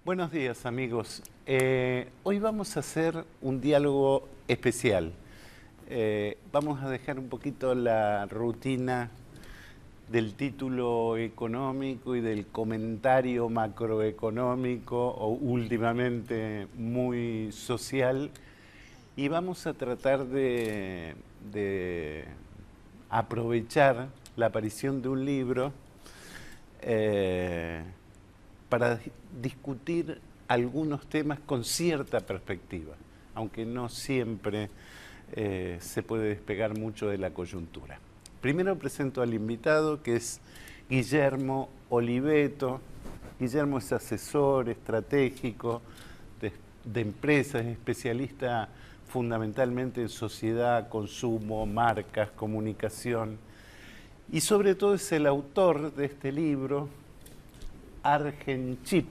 Buenos días, amigos. Hoy vamos a hacer un diálogo especial. Vamos a dejar un poquito la rutina del título económico y del comentario macroeconómico, o últimamente muy social, y vamos a tratar de aprovechar la aparición de un libro para discutir algunos temas con cierta perspectiva, aunque no siempre se puede despegar mucho de la coyuntura. Primero presento al invitado, que es Guillermo Oliveto. Guillermo es asesor estratégico de empresas, es especialista fundamentalmente en sociedad, consumo, marcas, comunicación, y sobre todo es el autor de este libro, Argenchip,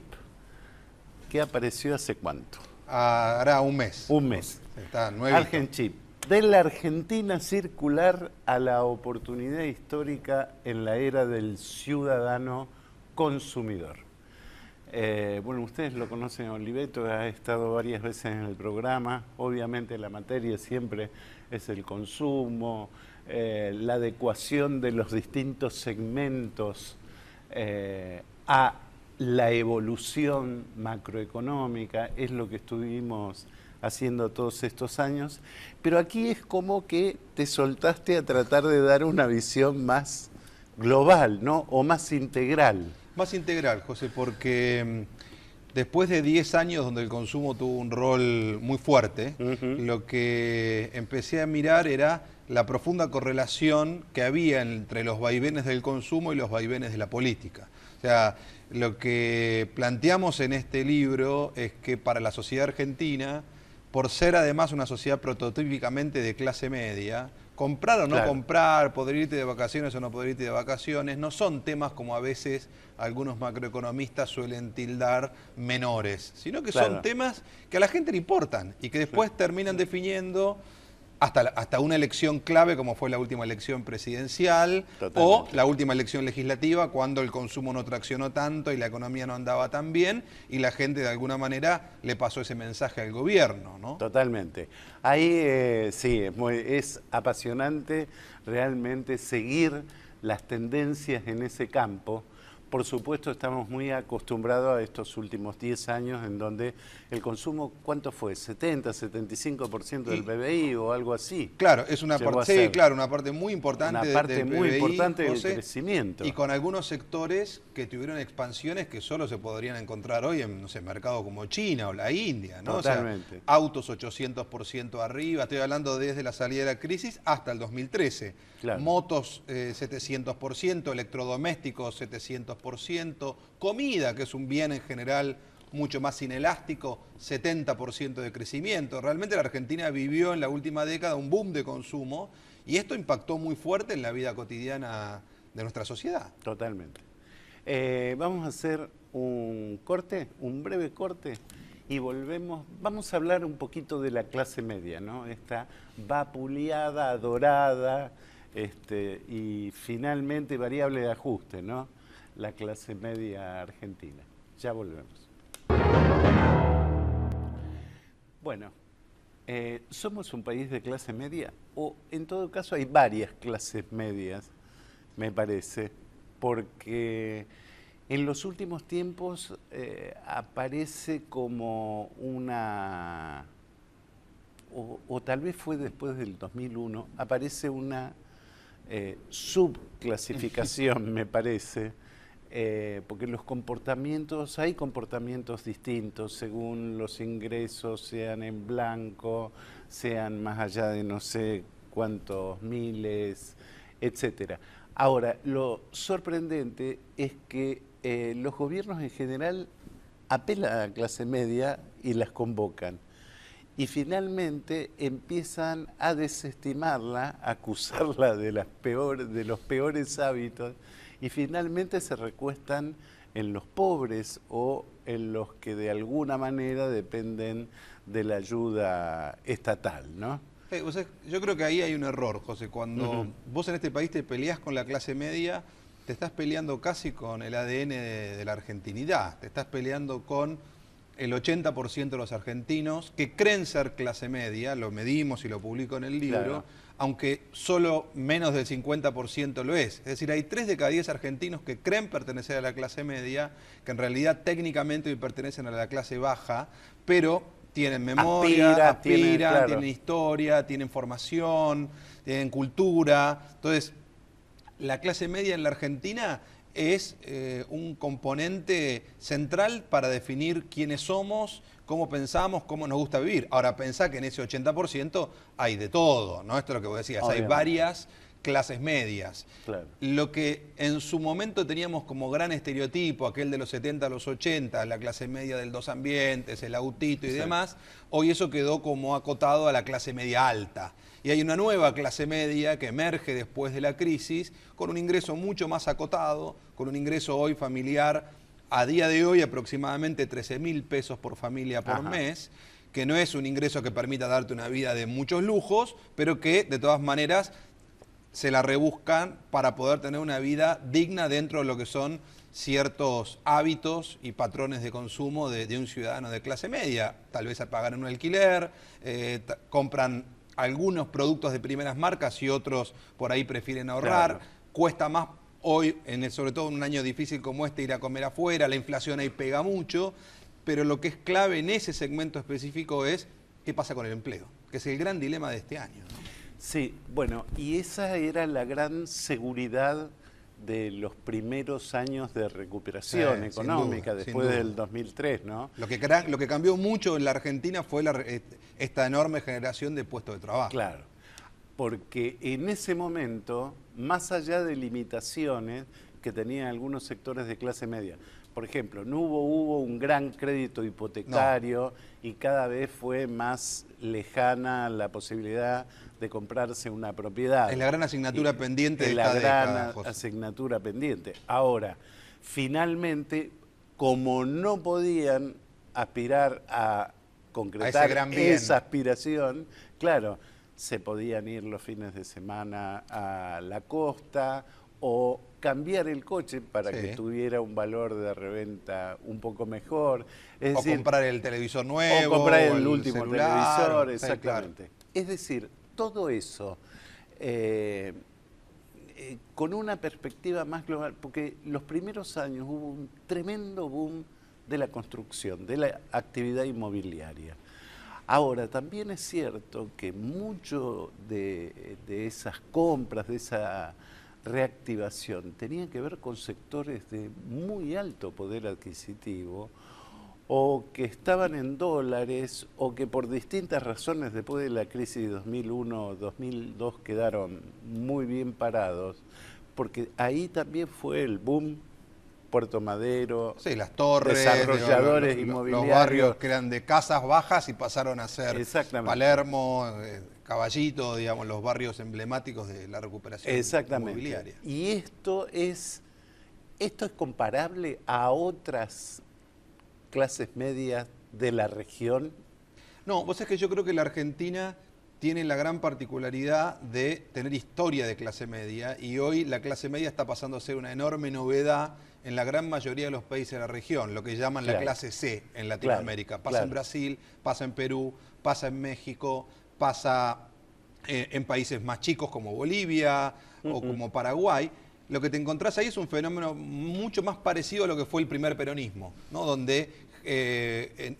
que apareció ¿hace cuánto? Hará un mes. Un mes. Está nuevito. Argenchip, de la Argentina circular a la oportunidad histórica en la era del ciudadano consumidor. Bueno, ustedes lo conocen, Oliveto, ha estado varias veces en el programa. Obviamente la materia siempre es el consumo, la adecuación de los distintos segmentos a la evolución macroeconómica, es lo que estuvimos haciendo todos estos años, pero aquí es como que te soltaste a tratar de dar una visión más global, ¿no? O más integral. Más integral, José, porque después de 10 años donde el consumo tuvo un rol muy fuerte, lo que empecé a mirar era la profunda correlación que había entre los vaivenes del consumo y los vaivenes de la política. O sea, lo que planteamos en este libro es que para la sociedad argentina, por ser además una sociedad prototípicamente de clase media, comprar o no comprar, poder irte de vacaciones o no poder irte de vacaciones, no son temas como a veces algunos macroeconomistas suelen tildar menores, sino que son temas que a la gente le importan y que después terminan definiendo hasta una elección clave como fue la última elección presidencial o la última elección legislativa, cuando el consumo no traccionó tanto y la economía no andaba tan bien y la gente de alguna manera le pasó ese mensaje al gobierno, ¿no? Totalmente. Ahí sí, es apasionante realmente seguir las tendencias en ese campo. Por supuesto, estamos muy acostumbrados a estos últimos 10 años en donde el consumo, ¿cuánto fue? ¿70, 75% del PBI o algo así? Claro, es una parte, sí, claro, una parte muy importante del muy PBI, importante José, del crecimiento. Y con algunos sectores que tuvieron expansiones que solo se podrían encontrar hoy en, no sé, mercados como China o la India, ¿no? Totalmente. O sea, autos 800% arriba, estoy hablando desde la salida de la crisis hasta el 2013. Claro. Motos 700%, electrodomésticos 700%, comida, que es un bien en general mucho más inelástico, 70% de crecimiento. Realmente la Argentina vivió en la última década un boom de consumo y esto impactó muy fuerte en la vida cotidiana de nuestra sociedad. Totalmente. Vamos a hacer un corte, un breve corte, y volvemos. Vamos a hablar un poquito de la clase media, ¿no? Esta vapuleada, adorada, y finalmente variable de ajuste, ¿no? La clase media argentina. Ya volvemos. Bueno, ¿somos un país de clase media? O en todo caso hay varias clases medias, me parece, porque en los últimos tiempos aparece como una, o tal vez fue después del 2001, aparece una subclasificación, me parece, porque los comportamientos, hay comportamientos distintos según los ingresos, sean en blanco, sean más allá de no sé cuántos miles, etcétera. Ahora, lo sorprendente es que los gobiernos en general apelan a la clase media y las convocan. Y finalmente empiezan a desestimarla, a acusarla de los peores hábitos, y finalmente se recuestan en los pobres o en los que de alguna manera dependen de la ayuda estatal, ¿no? Yo creo que ahí hay un error, José. Cuando vos en este país te peleás con la clase media, te estás peleando casi con el ADN de la argentinidad. Te estás peleando con el 80% de los argentinos que creen ser clase media, lo medimos y lo publico en el libro, Claro. aunque solo menos del 50% lo es. Es decir, hay 3 de cada 10 argentinos que creen pertenecer a la clase media, que en realidad técnicamente hoy pertenecen a la clase baja, pero tienen memoria, aspiran, claro. tienen historia, tienen formación, tienen cultura. Entonces, la clase media en la Argentina es un componente central para definir quiénes somos, cómo pensamos, cómo nos gusta vivir. Ahora, pensá que en ese 80% hay de todo, ¿no? Esto es lo que vos decías, Obviamente. hay varias clases medias. Claro. Lo que en su momento teníamos como gran estereotipo, aquel de los 70 a los 80, la clase media del dos ambientes, el autito y Sí. demás, hoy eso quedó como acotado a la clase media alta. Y hay una nueva clase media que emerge después de la crisis con un ingreso mucho más acotado, con un ingreso hoy familiar a día de hoy aproximadamente 13.000 pesos por familia por Ajá. mes, que no es un ingreso que permita darte una vida de muchos lujos, pero que de todas maneras se la rebuscan para poder tener una vida digna dentro de lo que son ciertos hábitos y patrones de consumo de un ciudadano de clase media. Tal vez a pagar un alquiler, compran algunos productos de primeras marcas y otros por ahí prefieren ahorrar. Claro. Cuesta más hoy, sobre todo en un año difícil como este, ir a comer afuera, la inflación ahí pega mucho, pero lo que es clave en ese segmento específico es qué pasa con el empleo, que es el gran dilema de este año, ¿no? Sí, bueno, y esa era la gran seguridad de los primeros años de recuperación Sí, sin económica, duda, sin después duda. del 2003, ¿no? Lo que cambió mucho en la Argentina fue esta enorme generación de puestos de trabajo. Claro, porque en ese momento, más allá de limitaciones que tenían algunos sectores de clase media, por ejemplo, no hubo un gran crédito hipotecario y cada vez fue más lejana la posibilidad de comprarse una propiedad. Es la gran asignatura pendiente de la esta gran década, José. asignatura pendiente. Ahora, finalmente, como no podían aspirar a concretar gran bien. esa aspiración, claro, se podían ir los fines de semana a la costa o cambiar el coche para Sí. que tuviera un valor de reventa un poco mejor. Es O decir, comprar el televisor nuevo, o comprar o el último celular, televisor, sí, exactamente. claro. Es decir, todo eso con una perspectiva más global, porque los primeros años hubo un tremendo boom de la construcción, de la actividad inmobiliaria. Ahora, también es cierto que mucho de esas compras, de esa reactivación, tenía que ver con sectores de muy alto poder adquisitivo o que estaban en dólares o que por distintas razones después de la crisis de 2001-2002 quedaron muy bien parados, porque ahí también fue el boom Puerto Madero, Sí, las torres, desarrolladores los inmobiliarios. barrios que eran de casas bajas y pasaron a ser Exactamente. Palermo, Caballito, digamos, los barrios emblemáticos de la recuperación Exactamente. inmobiliaria. Y esto es comparable a otras clases medias de la región. No, vos sabés que yo creo que la Argentina tiene la gran particularidad de tener historia de clase media y hoy la clase media está pasando a ser una enorme novedad en la gran mayoría de los países de la región, lo que llaman la Claro. clase C en Latinoamérica. Claro, Pasa claro. en Brasil, pasa en Perú, pasa en México, pasa en países más chicos como Bolivia o como Paraguay. Lo que te encontrás ahí es un fenómeno mucho más parecido a lo que fue el primer peronismo, ¿no? Donde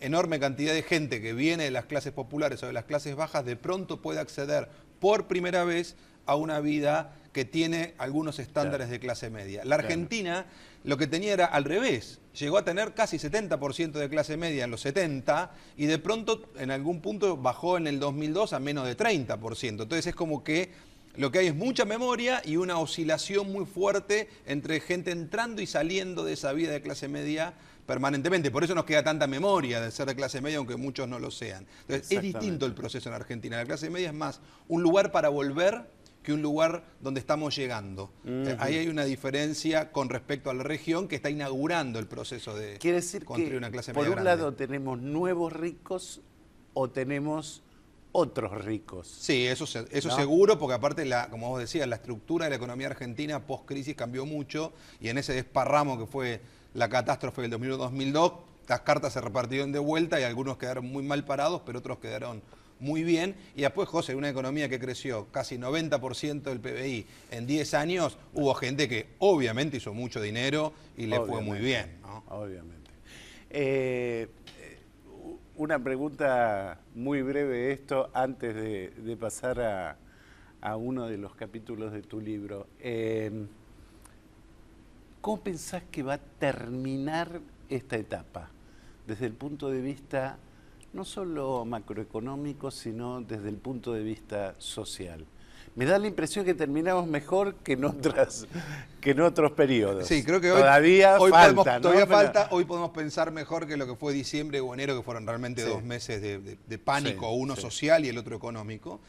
enorme cantidad de gente que viene de las clases populares o de las clases bajas de pronto puede acceder por primera vez a una vida que tiene algunos estándares de clase media. La Argentina lo que tenía era al revés, llegó a tener casi 70% de clase media en los 70 y de pronto en algún punto bajó en el 2002 a menos de 30%. Entonces es como que lo que hay es mucha memoria y una oscilación muy fuerte entre gente entrando y saliendo de esa vida de clase media permanentemente. Por eso nos queda tanta memoria de ser de clase media, aunque muchos no lo sean. Entonces, es distinto el proceso en Argentina. La clase media es más un lugar para volver que un lugar donde estamos llegando. Ahí hay una diferencia con respecto a la región que está inaugurando el proceso de Quiere decir construir que, una clase por media un grande. lado, tenemos nuevos ricos o tenemos otros ricos. Sí, eso ¿No? seguro, porque aparte, como vos decías, la estructura de la economía argentina post-crisis cambió mucho y en ese desparramo que fue la catástrofe del 2001-2002, las cartas se repartieron de vuelta y algunos quedaron muy mal parados, pero otros quedaron muy bien. Y después, José, una economía que creció casi 90% del PBI en 10 años, hubo gente que obviamente hizo mucho dinero y le fue muy bien, ¿no? Obviamente. Una pregunta muy breve esto, antes de pasar a uno de los capítulos de tu libro. ¿Cómo pensás que va a terminar esta etapa? Desde el punto de vista no solo macroeconómico, sino desde el punto de vista social. Me da la impresión que terminamos mejor que en otros periodos. Sí, creo que hoy falta, hoy podemos pensar mejor que lo que fue diciembre o enero, que fueron realmente 2 meses de pánico, uno social y el otro económico.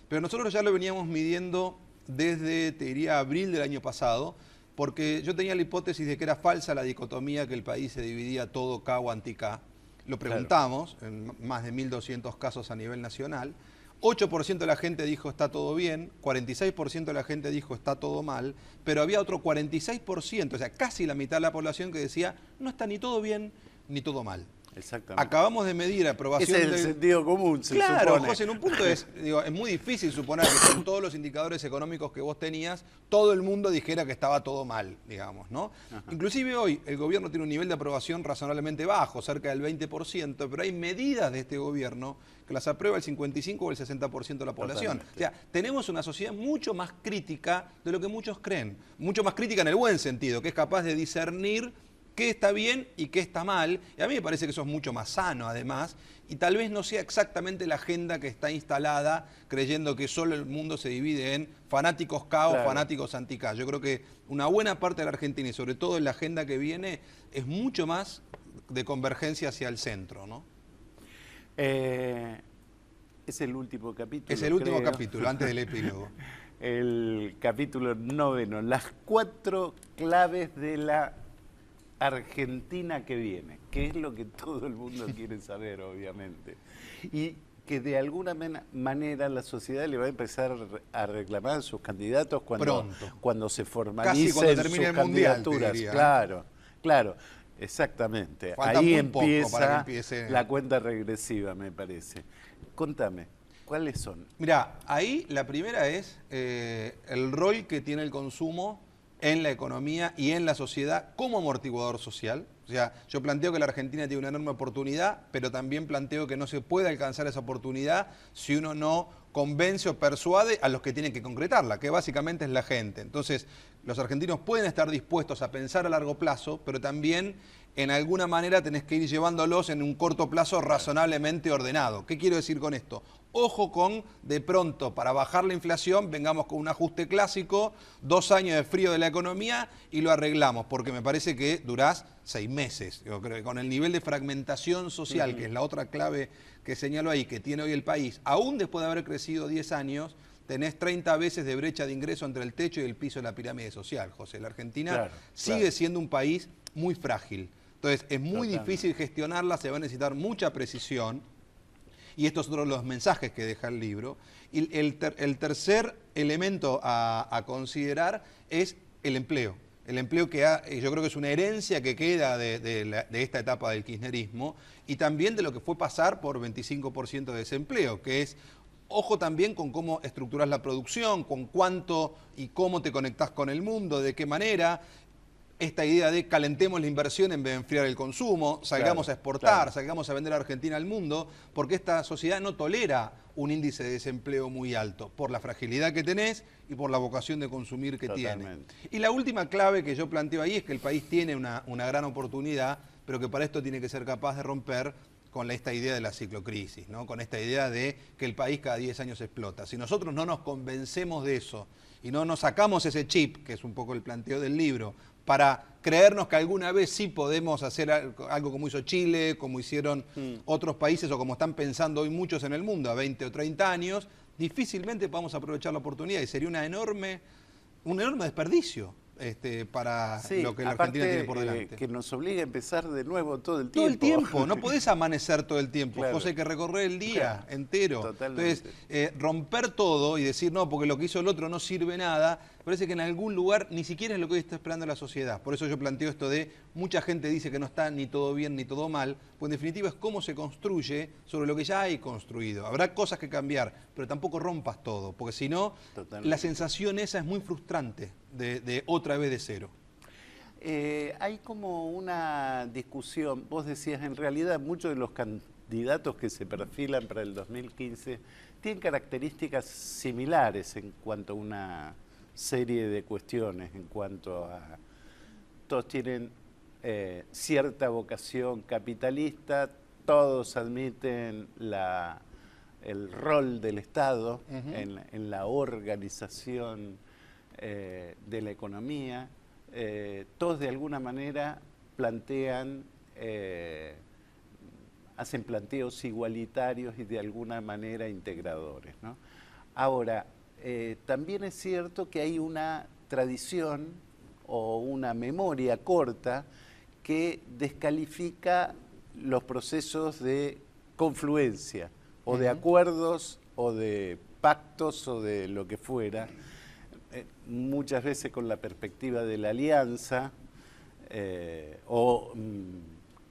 Pero nosotros ya lo veníamos midiendo desde, te diría, abril del año pasado, porque yo tenía la hipótesis de que era falsa la dicotomía que el país se dividía todo K o anti-K. Lo preguntamos, en más de 1.200 casos a nivel nacional. 8% de la gente dijo está todo bien, 46% de la gente dijo está todo mal, pero había otro 46%, o sea, casi la mitad de la población que decía no está ni todo bien ni todo mal. Exactamente. Acabamos de medir aprobación. Ese es el sentido común, se supone. Claro, José, en un punto es muy difícil suponer que con todos los indicadores económicos que vos tenías, todo el mundo dijera que estaba todo mal, digamos, ¿no? Ajá. Inclusive hoy el gobierno tiene un nivel de aprobación razonablemente bajo, cerca del 20%, pero hay medidas de este gobierno que las aprueba el 55 o el 60% de la población. Totalmente. O sea, tenemos una sociedad mucho más crítica de lo que muchos creen. Mucho más crítica en el buen sentido, que es capaz de discernir qué está bien y qué está mal. Y a mí me parece que eso es mucho más sano, además, y tal vez no sea exactamente la agenda que está instalada, creyendo que solo el mundo se divide en fanáticos K o fanáticos anti-K. Yo creo que una buena parte de la Argentina, y sobre todo en la agenda que viene, es mucho más de convergencia hacia el centro, ¿no? Es el último capítulo. Es el último capítulo, antes del epílogo. El capítulo 9, las 4 claves de la Argentina que viene, que es lo que todo el mundo quiere saber, obviamente. Y que de alguna manera la sociedad le va a empezar a reclamar a sus candidatos cuando se formalicen cuando termine sus el mundial, candidaturas. te diría. Claro, exactamente. Falta ahí muy poco empieza para que empiece la cuenta regresiva, me parece. Contame, ¿cuáles son? Mirá, ahí la primera es el rol que tiene el consumo en la economía y en la sociedad como amortiguador social. O sea, yo planteo que la Argentina tiene una enorme oportunidad, pero también planteo que no se puede alcanzar esa oportunidad si uno no convence o persuade a los que tienen que concretarla, que básicamente es la gente. Entonces, los argentinos pueden estar dispuestos a pensar a largo plazo, pero también en alguna manera tenés que ir llevándolos en un corto plazo razonablemente ordenado. ¿Qué quiero decir con esto? Ojo con, de pronto, para bajar la inflación, vengamos con un ajuste clásico, 2 años de frío de la economía y lo arreglamos, porque me parece que durás 6 meses. Yo creo que con el nivel de fragmentación social, que es la otra clave que señalo ahí, que tiene hoy el país, aún después de haber crecido 10 años, tenés 30 veces de brecha de ingreso entre el techo y el piso de la pirámide social, José. La Argentina sigue siendo un país muy frágil. Entonces, es muy difícil gestionarla, se va a necesitar mucha precisión. Y estos son los mensajes que deja el libro. Y el tercer elemento a considerar es el empleo. El empleo que yo creo que es una herencia que queda de esta etapa del kirchnerismo y también de lo que fue pasar por 25% de desempleo, que es, ojo también con cómo estructuras la producción, con cuánto y cómo te conectás con el mundo, de qué manera. Esta idea de calentemos la inversión en vez de enfriar el consumo, salgamos a exportar, salgamos a vender a Argentina al mundo, porque esta sociedad no tolera un índice de desempleo muy alto, por la fragilidad que tenés y por la vocación de consumir que tiene. Y la última clave que yo planteo ahí es que el país tiene una gran oportunidad, pero que para esto tiene que ser capaz de romper con esta idea de la ciclocrisis, ¿no? Con esta idea de que el país cada 10 años explota. Si nosotros no nos convencemos de eso y no nos sacamos ese chip, que es un poco el planteo del libro, para creernos que alguna vez sí podemos hacer algo como hizo Chile, como hicieron otros países o como están pensando hoy muchos en el mundo a 20 o 30 años, difícilmente podamos aprovechar la oportunidad y sería un enorme desperdicio para lo que la Argentina tiene por delante. Que nos obliga a empezar de nuevo todo el tiempo. Todo el tiempo, no podés amanecer todo el tiempo, José, hay que recorrer el día entero. Totalmente. Entonces, romper todo y decir, no, porque lo que hizo el otro no sirve nada, parece que en algún lugar ni siquiera es lo que hoy está esperando la sociedad. Por eso yo planteo esto de, mucha gente dice que no está ni todo bien ni todo mal, pues en definitiva es cómo se construye sobre lo que ya hay construido. Habrá cosas que cambiar, pero tampoco rompas todo, porque si no, la sensación esa es muy frustrante de otra vez de cero. Hay como una discusión, vos decías, en realidad muchos de los candidatos que se perfilan para el 2015 tienen características similares en cuanto a una serie de cuestiones, en cuanto a... Todos tienen cierta vocación capitalista, todos admiten el rol del Estado en la organización de la economía. Todos de alguna manera plantean, hacen planteos igualitarios y de alguna manera integradores, ¿no? Ahora, también es cierto que hay una tradición o una memoria corta que descalifica los procesos de confluencia o de acuerdos o de pactos o de lo que fuera, muchas veces con la perspectiva de la alianza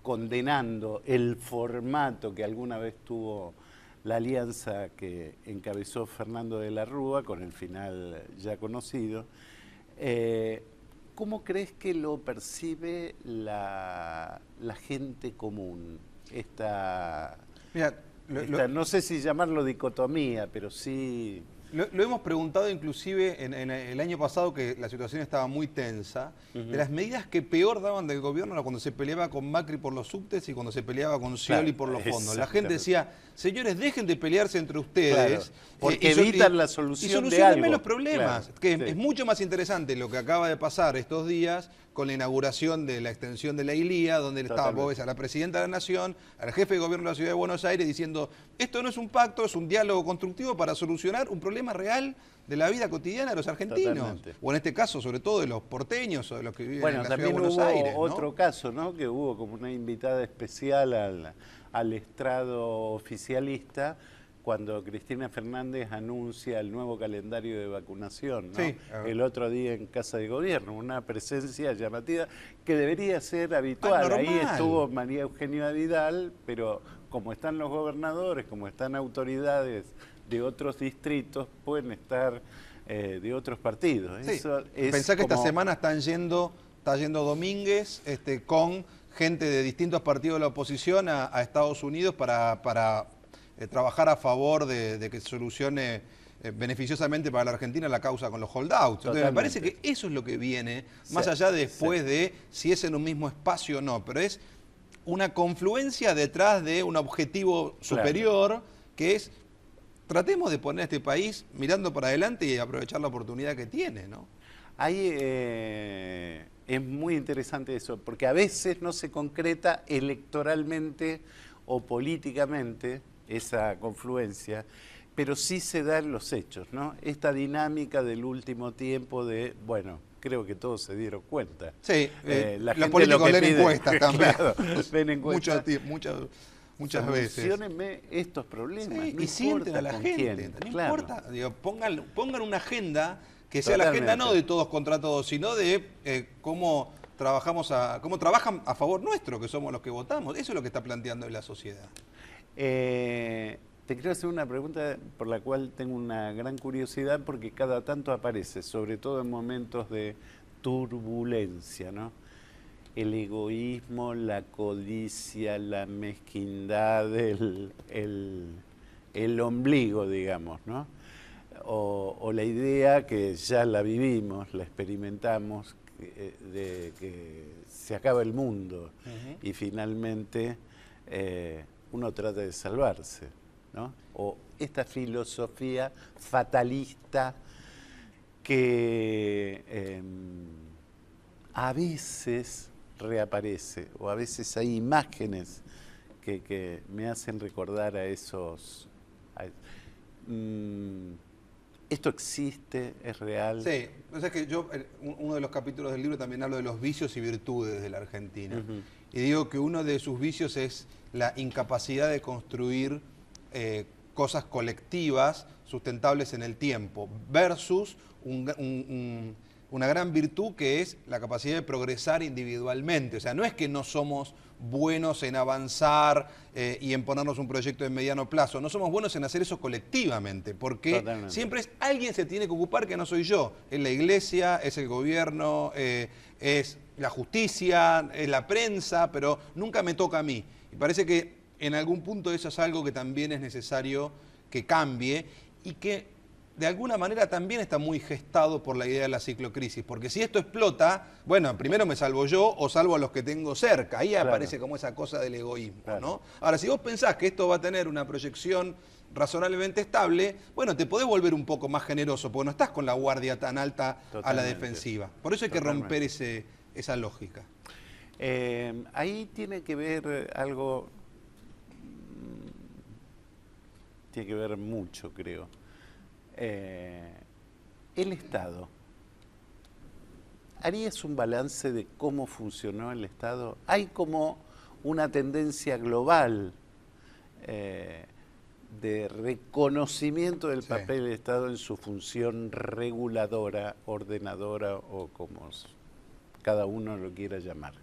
condenando el formato que alguna vez tuvo la alianza que encabezó Fernando de la Rúa, con el final ya conocido. ¿Cómo crees que lo percibe la gente común? No sé si llamarlo dicotomía, pero sí... Lo hemos preguntado inclusive en el año pasado, que la situación estaba muy tensa, de las medidas que peor daban del gobierno era cuando se peleaba con Macri por los subtes y cuando se peleaba con Scioli por los fondos. La gente decía, señores, dejen de pelearse entre ustedes, porque evitan la solución de algo. Los problemas, es mucho más interesante lo que acaba de pasar estos días con la inauguración de la extensión de la ILIA, donde estaba, vos ves a la presidenta de la Nación, al jefe de gobierno de la Ciudad de Buenos Aires, diciendo, esto no es un pacto, es un diálogo constructivo para solucionar un problema real de la vida cotidiana de los argentinos. Totalmente. O en este caso, sobre todo, de los porteños o de los que viven en la Ciudad de Buenos Aires. Bueno, otro caso, ¿no? Que hubo como una invitada especial al estrado oficialista, cuando Cristina Fernández anuncia el nuevo calendario de vacunación, ¿no? Sí, el otro día en Casa de Gobierno, una presencia llamativa que debería ser habitual. Ahí estuvo María Eugenia Vidal, pero como están los gobernadores, como están autoridades de otros distritos, pueden estar de otros partidos. Sí. Eso Pensá que esta semana está yendo Domínguez con gente de distintos partidos de la oposición a Estados Unidos para trabajar a favor de que se solucione beneficiosamente para la Argentina la causa con los holdouts. Entonces me parece que eso es lo que viene, más allá después de si es en un mismo espacio o no, pero es una confluencia detrás de un objetivo superior, que es tratemos de poner a este país mirando para adelante y aprovechar la oportunidad que tiene, ¿no? Ahí es muy interesante eso, porque a veces no se concreta electoralmente o políticamente esa confluencia, pero sí se da en los hechos, ¿no? Esta dinámica del último tiempo de, bueno, creo que todos se dieron cuenta. Sí, la gente políticos leen encuestas también. Claro, leen encuestas. Muchas veces. Soluciónenme estos problemas. Sí, no y sienten a la gente, no importa. Digo, pongan una agenda que sea la agenda no de todos contra todos, sino de cómo trabajan a favor nuestro, que somos los que votamos. Eso es lo que está planteando la sociedad. Te quiero hacer una pregunta por la cual tengo una gran curiosidad, porque cada tanto aparece, sobre todo en momentos de turbulencia, ¿no? El egoísmo, la codicia, la mezquindad, el ombligo, digamos, ¿no? O la idea que ya la vivimos, la experimentamos, de que se acaba el mundo y finalmente uno trata de salvarse, ¿no? O esta filosofía fatalista que a veces reaparece, o a veces hay imágenes que me hacen recordar a esos... ¿Esto existe? ¿Es real? Sí, o sea que yo, uno de los capítulos del libro también hablo de los vicios y virtudes de la Argentina. Y digo que uno de sus vicios es la incapacidad de construir cosas colectivas sustentables en el tiempo, versus una gran virtud que es la capacidad de progresar individualmente. O sea, no es que no somos buenos en avanzar y en ponernos un proyecto de mediano plazo, no somos buenos en hacer eso colectivamente, porque Totalmente. siempre es alguien se tiene que ocupar que no soy yo. Es la iglesia, es el gobierno, es la justicia, es la prensa, pero nunca me toca a mí. Y parece que en algún punto eso es algo que también es necesario que cambie y que de alguna manera también está muy gestado por la idea de la ciclocrisis, porque si esto explota, bueno, primero me salvo yo o salvo a los que tengo cerca, ahí Claro. aparece como esa cosa del egoísmo, Claro. ¿no? Ahora, si vos pensás que esto va a tener una proyección razonablemente estable, bueno, te podés volver un poco más generoso, porque no estás con la guardia tan alta a la Totalmente. defensiva. Por eso hay que Totalmente. romper esa lógica. Ahí tiene que ver algo, tiene que ver mucho, creo. El Estado. ¿Harías un balance de cómo funcionó el Estado? Hay como una tendencia global de reconocimiento del Sí. papel del Estado en su función reguladora, ordenadora o como cada uno lo quiera llamar.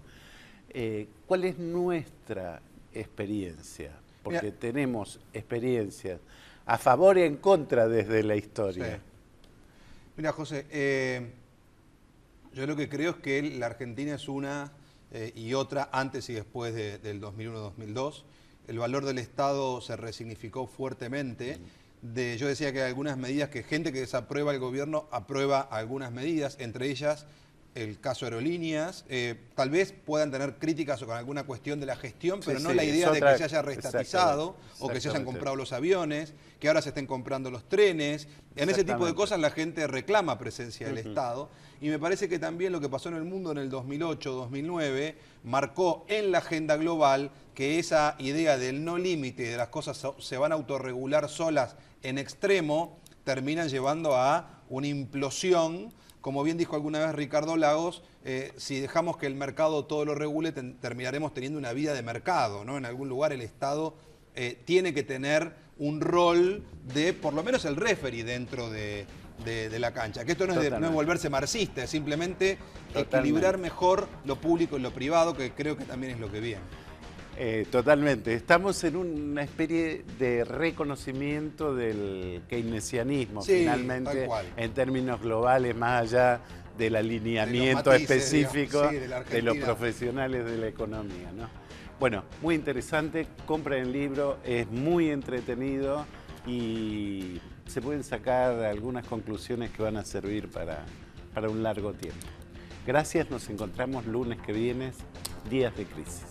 ¿Cuál es nuestra experiencia? Porque Mira, tenemos experiencias a favor y en contra desde la historia. sí. Mira, José, yo lo que creo es que la Argentina es una y otra antes y después del 2001-2002. El valor del Estado se resignificó fuertemente. Yo decía que hay algunas medidas que gente que desaprueba el gobierno aprueba algunas medidas, entre ellas el caso aerolíneas. Tal vez puedan tener críticas o con alguna cuestión de la gestión, pero Sí, no sí, la es idea de otra- que se haya reestatizado o que se hayan exactamente. comprado los aviones, que ahora se estén comprando los trenes. En ese tipo de Exactamente. cosas la gente reclama presencia del Estado. Y me parece que también lo que pasó en el mundo en el 2008-2009 marcó en la agenda global que esa idea del no límite, de las cosas se van a autorregular solas en extremo, terminan llevando a una implosión. Como bien dijo alguna vez Ricardo Lagos, si dejamos que el mercado todo lo regule, terminaremos teniendo una vida de mercado, ¿no? En algún lugar el Estado tiene que tener un rol de, por lo menos el referee dentro de la cancha. Que esto no es volverse marxista, es simplemente equilibrar mejor lo público y lo privado, que creo que también es lo que viene. Totalmente. Estamos en una especie de reconocimiento del keynesianismo, Sí, finalmente, tal cual. en términos globales, más allá del alineamiento matices, específico digamos, sí, de la de los Argentina. profesionales de la economía, ¿no? Bueno, muy interesante, compren el libro, es muy entretenido y se pueden sacar algunas conclusiones que van a servir para un largo tiempo. Gracias, nos encontramos lunes que viene, Días de Crisis.